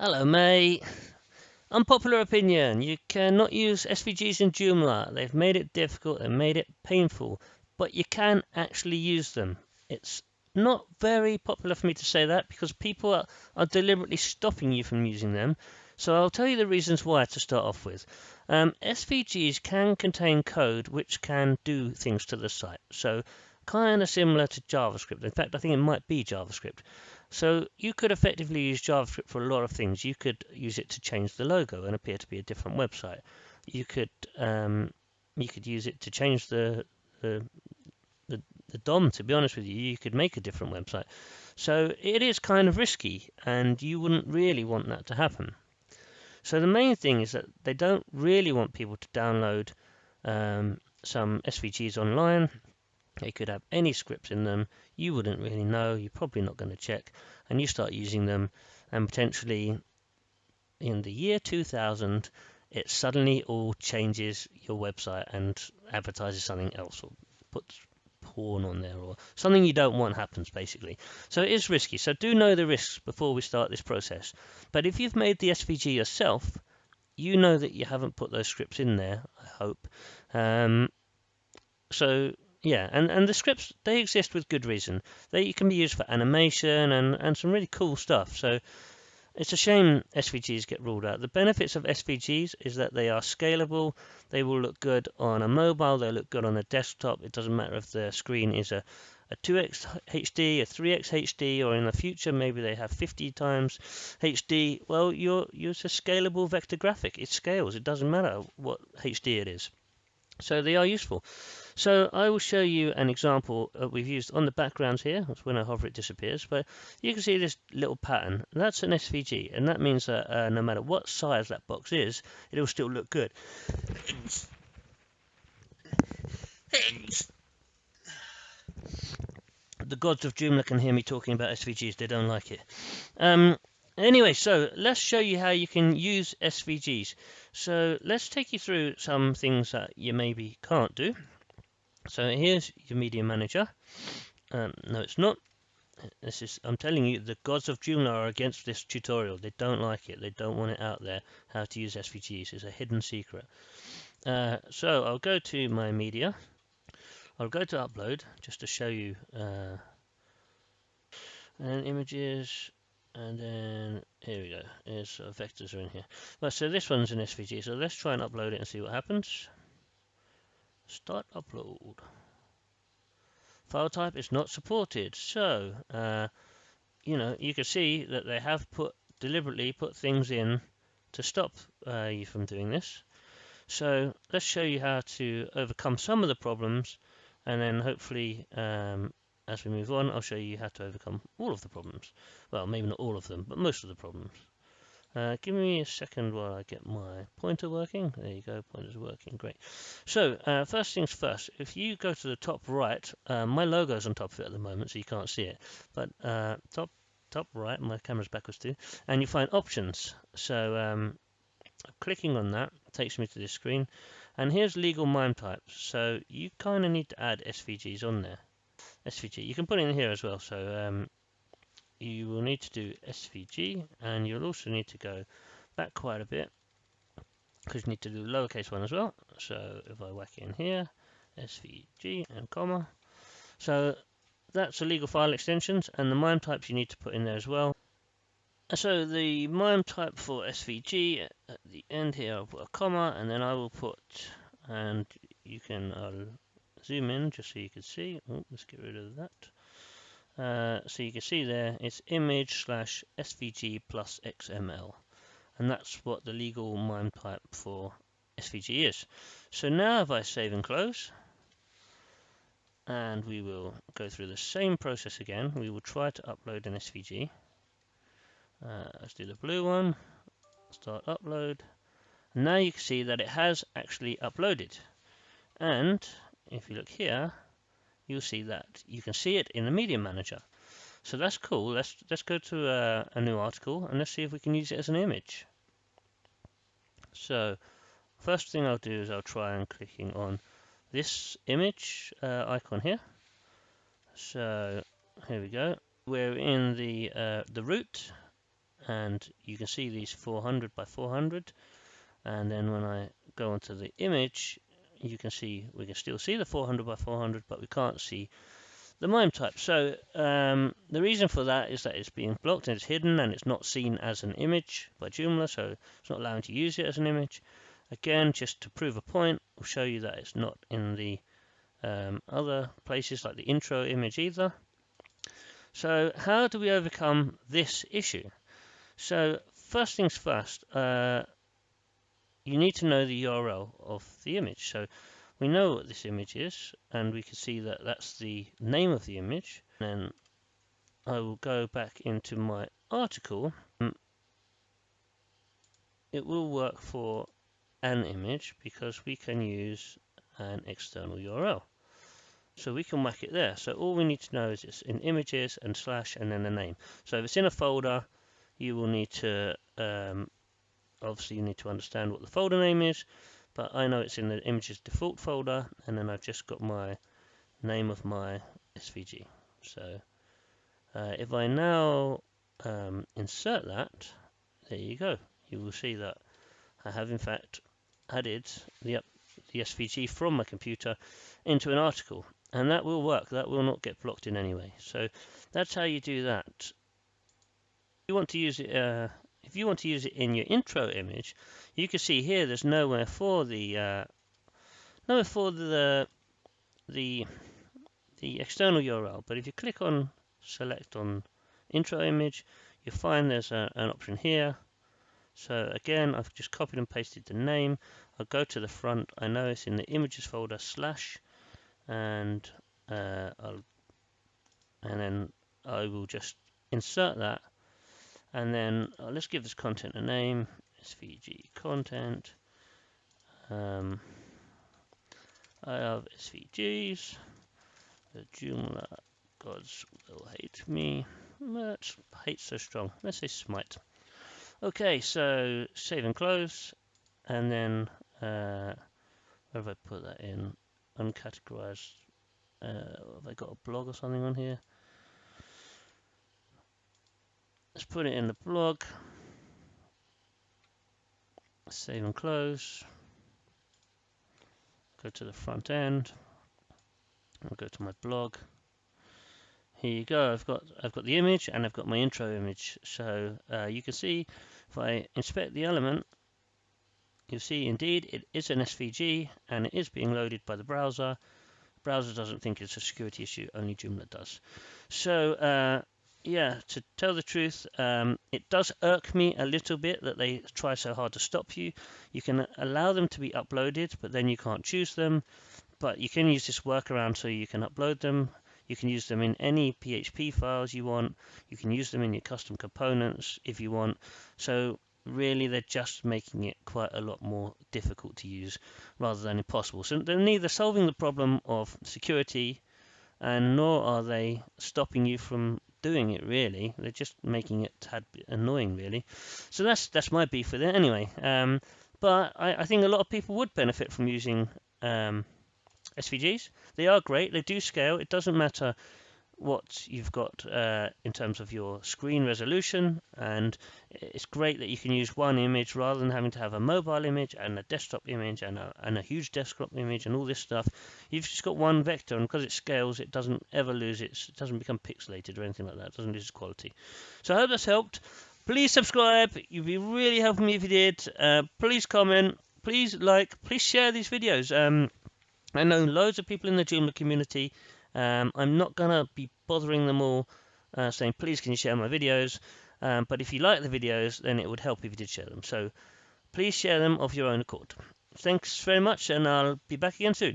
Hello, mate. Unpopular opinion. You cannot use SVGs in Joomla. They've made it difficult, they've made it painful, but you can actually use them. It's not very popular for me to say that because people are deliberately stopping you from using them. So I'll tell you the reasons why to start off with. SVGs can contain code which can do things to the site. So kind of similar to JavaScript. In fact, I think it might be JavaScript. So you could effectively use JavaScript for a lot of things. You could use it to change the logo and appear to be a different website. You could use it to change the, the DOM. To be honest with you, you could make a different website. So it is kind of risky, and you wouldn't really want that to happen. So the main thing is that they don't really want people to download some SVGs online. They could have any scripts in them. You wouldn't really know. You're probably not going to check. And you start using them, and potentially in the year 2000, it suddenly all changes your website and advertises something else or puts porn on there or something you don't want happens, basically. So it is risky. So do know the risks before we start this process. But if you've made the SVG yourself, you know that you haven't put those scripts in there, I hope. So yeah, and the scripts, they exist with good reason. They can be used for animation and some really cool stuff. So it's a shame SVGs get ruled out. The benefits of SVGs is that they are scalable. They will look good on a mobile. They'll look good on a desktop. It doesn't matter if the screen is a 2x HD, a 3x HD, or in the future maybe they have 50 times HD. Well, you're a scalable vector graphic. It scales. It doesn't matter what HD it is. So they are useful. So I will show you an example we've used on the backgrounds here. That's when I hover it disappears, but you can see this little pattern. That's an SVG, and that means that no matter what size that box is, it'll still look good. The gods of Joomla can hear me talking about SVGs. They don't like it. Anyway, so let's show you how you can use SVGs. So let's take you through some things that you maybe can't do. So here's your media manager. No, it's not. I'm telling you, the gods of Joomla are against this tutorial. They don't like it. They don't want it out there. How to use SVGs is a hidden secret. So I'll go to my media. I'll go to upload just to show you. And images, and then here we go. Here's vectors are in here. Well, so this one's an SVG. So let's try and upload it and see what happens. Start upload. File type is not supported. So you can see that they have deliberately put things in to stop you from doing this. So let's show you how to overcome some of the problems, and then hopefully as we move on, I'll show you how to overcome all of the problems. Well, maybe not all of them, but most of the problems. Give me a second while I get my pointer working. There you go, pointer's working, great. So first things first, if you go to the top right, my logo's on top of it at the moment, so you can't see it, but top right, my camera's backwards too, and you find options. So clicking on that takes me to this screen, and here's legal MIME types. So you kind of need to add SVGs on there. SVG, you can put it in here as well. So you will need to do SVG, and you'll also need to go back quite a bit because you need to do the lowercase one as well. So if I whack it in here, SVG and comma. So that's a legal file extensions, and the MIME types you need to put in there as well. So the MIME type for SVG, at the end here I'll put a comma, and then I will put, and you can zoom in just so you can see. Oh, let's get rid of that. So you can see there it's image / SVG plus XML, and that's what the legal MIME type for SVG is. So now if I save and close, and we will go through the same process again, we will try to upload an SVG. Let's do the blue one, start upload. Now you can see that it has actually uploaded, and if you look here, you'll see that you can see it in the media manager. So that's cool. Let's go to a new article and let's see if we can use it as an image. So first thing I'll do is I'll try and clicking on this image icon here. So here we go. We're in the root, and you can see these 400 by 400, and then when I go onto the image, you can see we can still see the 400 by 400, but we can't see the MIME type. So the reason for that is that it's being blocked and it's hidden and it's not seen as an image by Joomla, so it's not allowing to use it as an image. Again, just to prove a point, we'll show you that it's not in the other places like the intro image either. So how do we overcome this issue? So first things first, you need to know the URL of the image. So we know what this image is, and we can see that that's the name of the image. Then I will go back into my article. It will work for an image because we can use an external URL. So we can whack it there. So all we need to know is it's in images and slash and then the name. So if it's in a folder, you will need to, obviously you need to understand what the folder name is, but I know it's in the images default folder, and then I've just got my name of my SVG. So if I now insert that, there you go. You will see that I have in fact added the SVG from my computer into an article, and that will work. That will not get blocked in any way. So that's how you do that. If you want to use it, in your intro image, you can see here there's nowhere for the the external URL. But if you click on select on intro image, you'll find there's an option here. So again, I've just copied and pasted the name. I'll go to the front. I know it's in the images folder slash, and then I will just insert that, and then let's give this content a name, SVG content. I have SVGs. The Joomla gods will hate me. That's hate so strong. Let's say smite. Okay, so save and close, and then where have I put that in? Uncategorized. Have I got a blog or something on here? Let's put it in the blog. Save and close. Go to the front end. I'll go to my blog. Here you go. I've got the image and I've got my intro image. So you can see if I inspect the element, you'll see indeed it is an SVG and it is being loaded by the browser. The browser doesn't think it's a security issue, only Joomla does. So yeah, to tell the truth, it does irk me a little bit that they try so hard to stop you. You can allow them to be uploaded, but then you can't choose them. But you can use this workaround so you can upload them. You can use them in any PHP files you want. You can use them in your custom components if you want. So really, they're just making it quite a lot more difficult to use rather than impossible. So they're neither solving the problem of security, and nor are they stopping you from doing it, really. They're just making it a tad bit annoying, really. So that's my beef with it anyway. But I think a lot of people would benefit from using SVGs. They are great. They do scale. It doesn't matter what you've got in terms of your screen resolution, and it's great that you can use one image rather than having to have a mobile image and a desktop image and a huge desktop image and all this stuff. You've just got one vector, and because it scales, it doesn't ever lose it doesn't become pixelated or anything like that. It doesn't lose its quality. So I hope that's helped. Please subscribe. You'd be really helping me if you did. Please comment. Please like. Please share these videos. I know loads of people in the Joomla community. I'm not going to be bothering them all saying, please can you share my videos? But if you like the videos, then it would help if you did share them. So please share them of your own accord. Thanks very much, and I'll be back again soon.